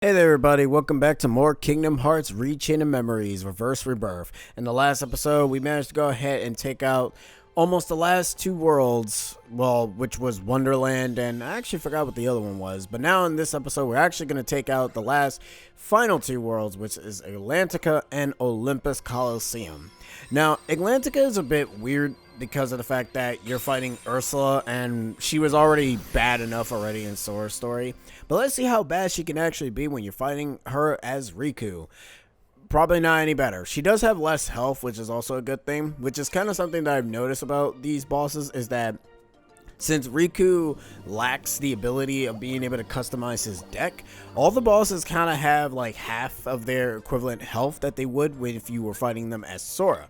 Hey there everybody, welcome back to more Kingdom Hearts Re.Chain of Memories, Reverse Rebirth. In the last episode, we managed to go ahead and take out almost the last two worlds, well, which was Wonderland, and I actually forgot what the other one was. But now in this episode, we're actually going to take out the last final two worlds, which is Atlantica and Olympus Coliseum. Now, Atlantica is a bit weird because of the fact that you're fighting Ursula, and she was already bad enough already in Sora's story. But let's see how bad she can actually be when you're fighting her as Riku. Probably not any better. She does have less health, which is also a good thing, which is kind of something that I've noticed about these bosses, is that since Riku lacks the ability of being able to customize his deck, all the bosses kind of have like half of their equivalent health that they would if you were fighting them as Sora.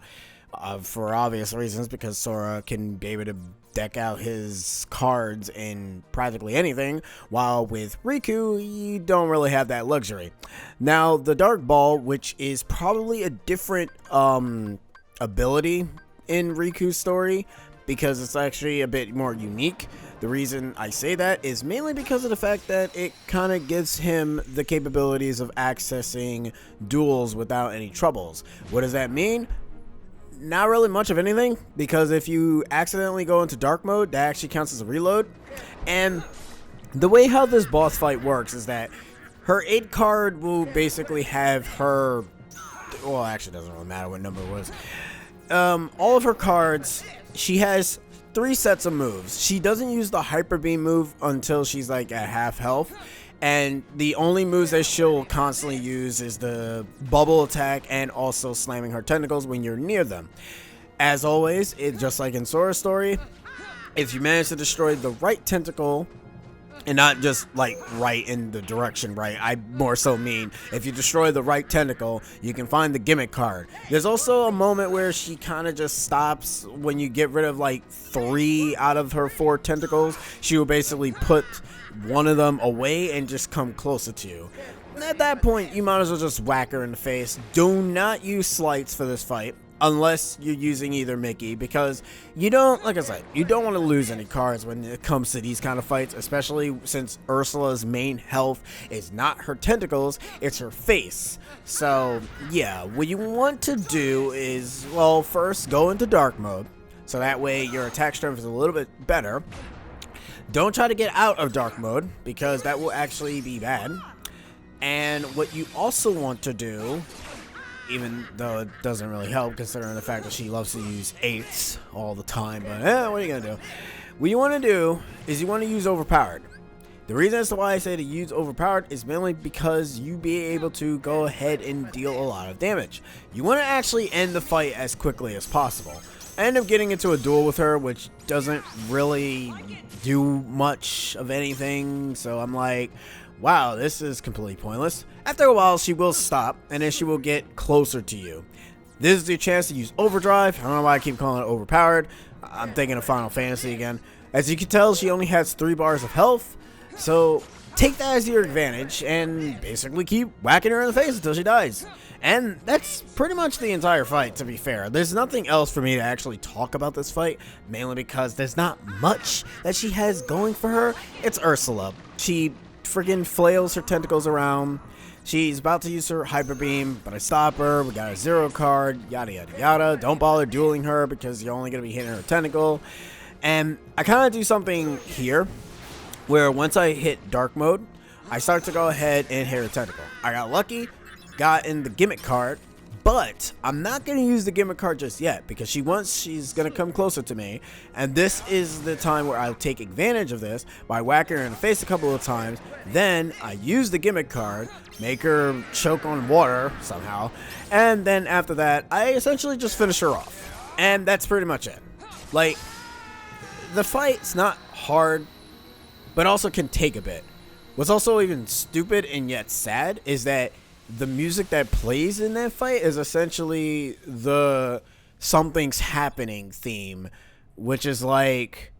For obvious reasons, because Sora can be able to deck out his cards in practically anything, while with Riku, you don't really have that luxury. Now, the Dark Ball, which is probably a different ability in Riku's story, because it's actually a bit more unique. The reason I say that is mainly because of the fact that it kind of gives him the capabilities of accessing duels without any troubles. What does that mean? Not really much of anything, because if you accidentally go into dark mode, that actually counts as a reload. And the way how this boss fight works is that her 8 card will basically have her, well, actually doesn't really matter what number it was. All of her cards, she has 3 sets of moves. She doesn't use the Hyper Beam move until she's like at half health. And the only moves that she'll constantly use is the bubble attack and also slamming her tentacles when you're near them. As always, just like in Sora's story, if you manage to destroy the right tentacle, and not just like right in the direction right, I more so mean if you destroy the right tentacle, you can find the gimmick card. There's also a moment where she kind of just stops when you get rid of like 3 out of her 4 tentacles. She will basically put one of them away and just come closer to you. At that point, you might as well just whack her in the face. Do not use slights for this fight unless you're using either Mickey, because you don't, like I said, you don't want to lose any cards when it comes to these kind of fights, especially since Ursula's main health is not her tentacles, it's her face. So yeah, what you want to do is, well, first go into dark mode, so that way your attack strength is a little bit better. Don't try to get out of dark mode, because that will actually be bad. And what you also want to do, even though it doesn't really help considering the fact that she loves to use 8s all the time, but what are you going to do? What you want to do is you want to use Overpowered. The reason as to why I say to use Overpowered is mainly because you be able to go ahead and deal a lot of damage. You want to actually end the fight as quickly as possible. I end up getting into a duel with her, which doesn't really do much of anything, so I'm like, wow, this is completely pointless. After a while, she will stop, and then she will get closer to you. This is your chance to use Overdrive. I don't know why I keep calling it Overpowered. I'm thinking of Final Fantasy again. As you can tell, she only has 3 bars of health, so take that as your advantage and basically keep whacking her in the face until she dies. And that's pretty much the entire fight, to be fair. There's nothing else for me to actually talk about this fight, mainly because there's not much that she has going for her. It's Ursula. She friggin' flails her tentacles around. She's about to use her Hyper Beam, but I stop her. We got a 0 card, yada yada yada. Don't bother dueling her because you're only going to be hitting her tentacle. And I kind of do something here where once I hit dark mode, I start to go ahead and hit her tentacle. I got lucky, got in the gimmick card, but I'm not going to use the gimmick card just yet, because she's going to come closer to me, and this is the time where I'll take advantage of this by whacking her in the face a couple of times. Then I use the gimmick card, make her choke on water somehow, and then after that I essentially just finish her off, and that's pretty much it. Like, the fight's not hard, but also can take a bit. What's also even stupid and yet sad is that the music that plays in that fight is essentially the something's happening theme, which is like,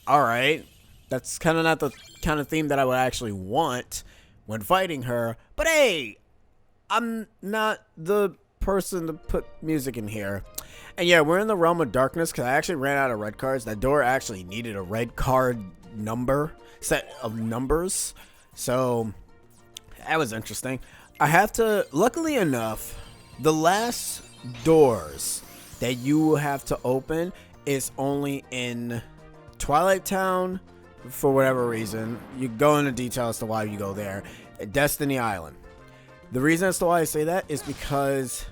alright, that's kind of not the kind of theme that I would actually want when fighting her, but hey, I'm not the person to put music in here. And yeah, we're in the realm of darkness because I actually ran out of red cards. That door actually needed a red card set of numbers, so That was interesting. I have to, luckily enough, the last doors that you have to open is only in Twilight Town for whatever reason. You go into detail as to why you go there. Destiny Island. The reason as to why I say that is because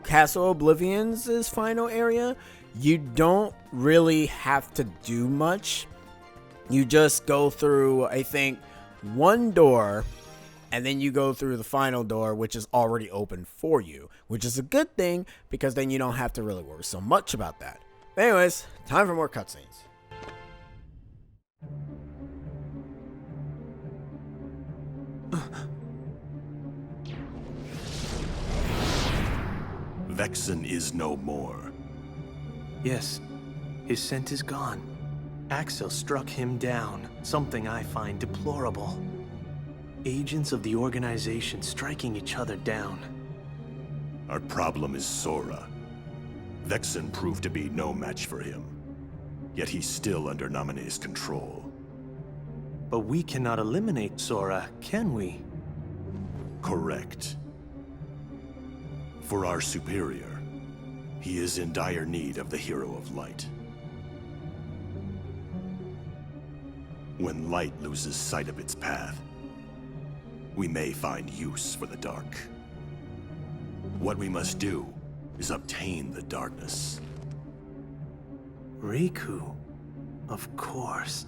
Castle Oblivion's final area, you don't really have to do much. You just go through, I think, one door, and then you go through the final door, which is already open for you, which is a good thing because then you don't have to really worry so much about that. Anyways, time for more cutscenes. Vexen is no more. Yes, his scent is gone. Axel struck him down, something I find deplorable. Agents of the organization striking each other down. Our problem is Sora. Vexen proved to be no match for him. Yet he's still under Naminé's control. But we cannot eliminate Sora, can we? Correct. For our superior, he is in dire need of the Hero of Light. When light loses sight of its path, we may find use for the dark. What we must do is obtain the darkness. Riku, of course.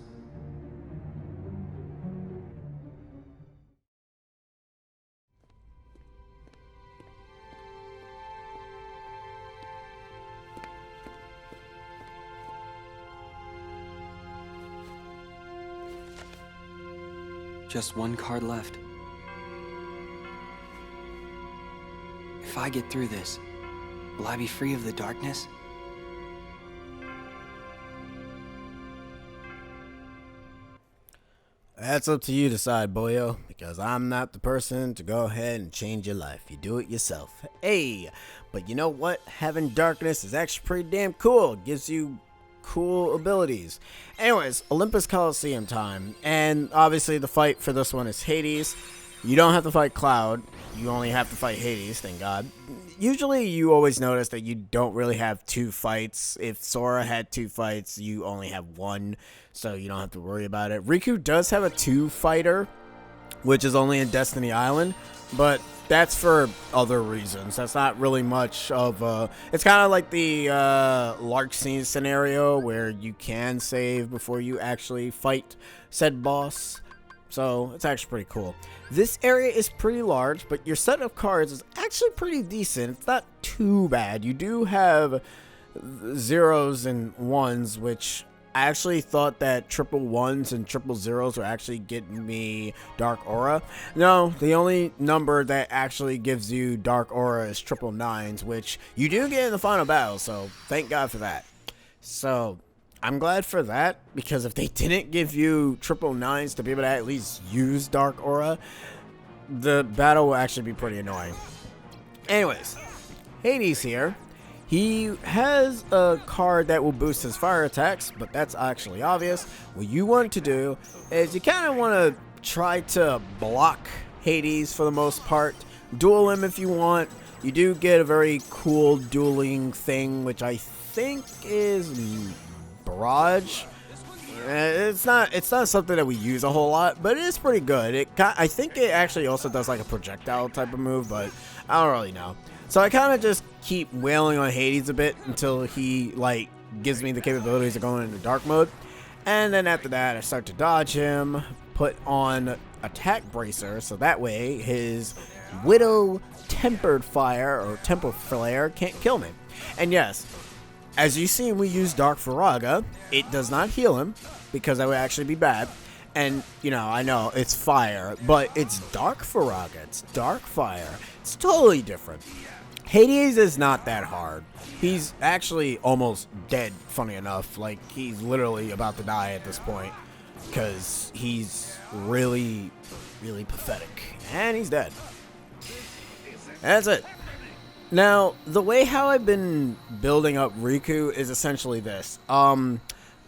Just one card left. If I get through this, will I be free of the darkness? That's up to you to decide, boyo, because I'm not the person to go ahead and change your life. You do it yourself. Hey, but you know what? Having darkness is actually pretty damn cool. It gives you cool abilities. Anyways, Olympus Coliseum time, and obviously the fight for this one is Hades. You don't have to fight Cloud, you only have to fight Hades, thank God. Usually you always notice that you don't really have two fights. If Sora had two fights, you only have one, so you don't have to worry about it. Riku does have a two-fighter, which is only in Destiny Island, but that's for other reasons. That's not really much of a... It's kind of like the Lark Scene scenario where you can save before you actually fight said boss. So it's actually pretty cool. This area is pretty large, but your set of cards is actually pretty decent. It's not too bad. You do have zeros and ones, which I actually thought that triple ones and triple zeros were actually getting me Dark Aura. No, the only number that actually gives you Dark Aura is triple nines, which you do get in the final battle, so thank God for that. So I'm glad for that, because if they didn't give you triple nines to be able to at least use Dark Aura, the battle will actually be pretty annoying. Anyways, Hades here. He has a card that will boost his fire attacks, but that's actually obvious. What you want to do is you kind of want to try to block Hades for the most part. Duel him if you want. You do get a very cool dueling thing, which I think is Barrage. It's not something that we use a whole lot, but it is pretty good. I think it actually also does like a projectile type of move, but I don't really know. So I kind of just keep wailing on Hades a bit until he like gives me the capabilities of going into dark mode. And then after that, I start to dodge him, put on attack bracer, so that way his Widow tempered fire or temper flare can't kill me. And yes, as you see, we use Dark Faraga. It does not heal him because that would actually be bad. And, you know, I know it's fire, but it's Dark Faraga. It's dark fire. It's totally different. Hades is not that hard. He's actually almost dead, funny enough. Like, he's literally about to die at this point because he's really, really pathetic. And he's dead. And that's it. Now, the way how I've been building up Riku is essentially this.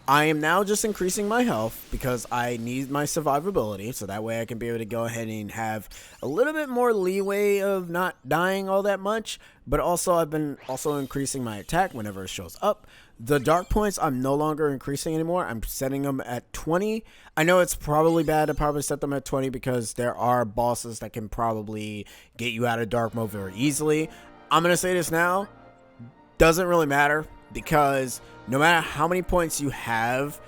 I am now just increasing my health because I need my survivability, so that way I can be able to go ahead and have a little bit more leeway of not dying all that much. But also I've been also increasing my attack whenever it shows up. The dark points I'm no longer increasing anymore. I'm setting them at 20. I know it's probably bad to probably set them at 20 because there are bosses that can probably get you out of dark mode very easily. I'm going to say this now. Doesn't really matter, because no matter how many points you have,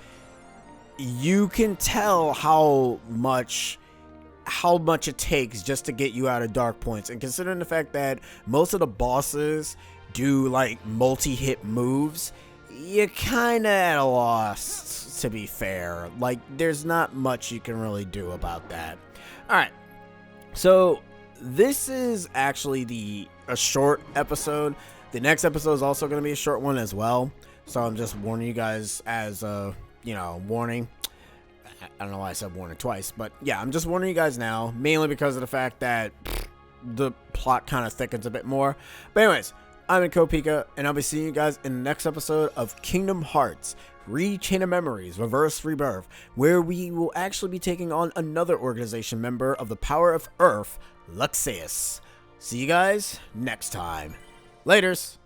you can tell how much it takes just to get you out of dark points. And considering the fact that most of the bosses do like multi-hit moves, you're kind of at a loss, to be fair. Like, there's not much you can really do about that. Alright, so this is actually a short episode. The next episode is also going to be a short one as well. So I'm just warning you guys as a, warning. I don't know why I said warning twice, but yeah, I'm just warning you guys now, mainly because of the fact that the plot kind of thickens a bit more. But anyways, I'm in Kopika, and I'll be seeing you guys in the next episode of Kingdom Hearts Re.Chain of Memories, Reverse Rebirth, where we will actually be taking on another organization member of the Power of Earth, Luxeus. See you guys next time. Laters.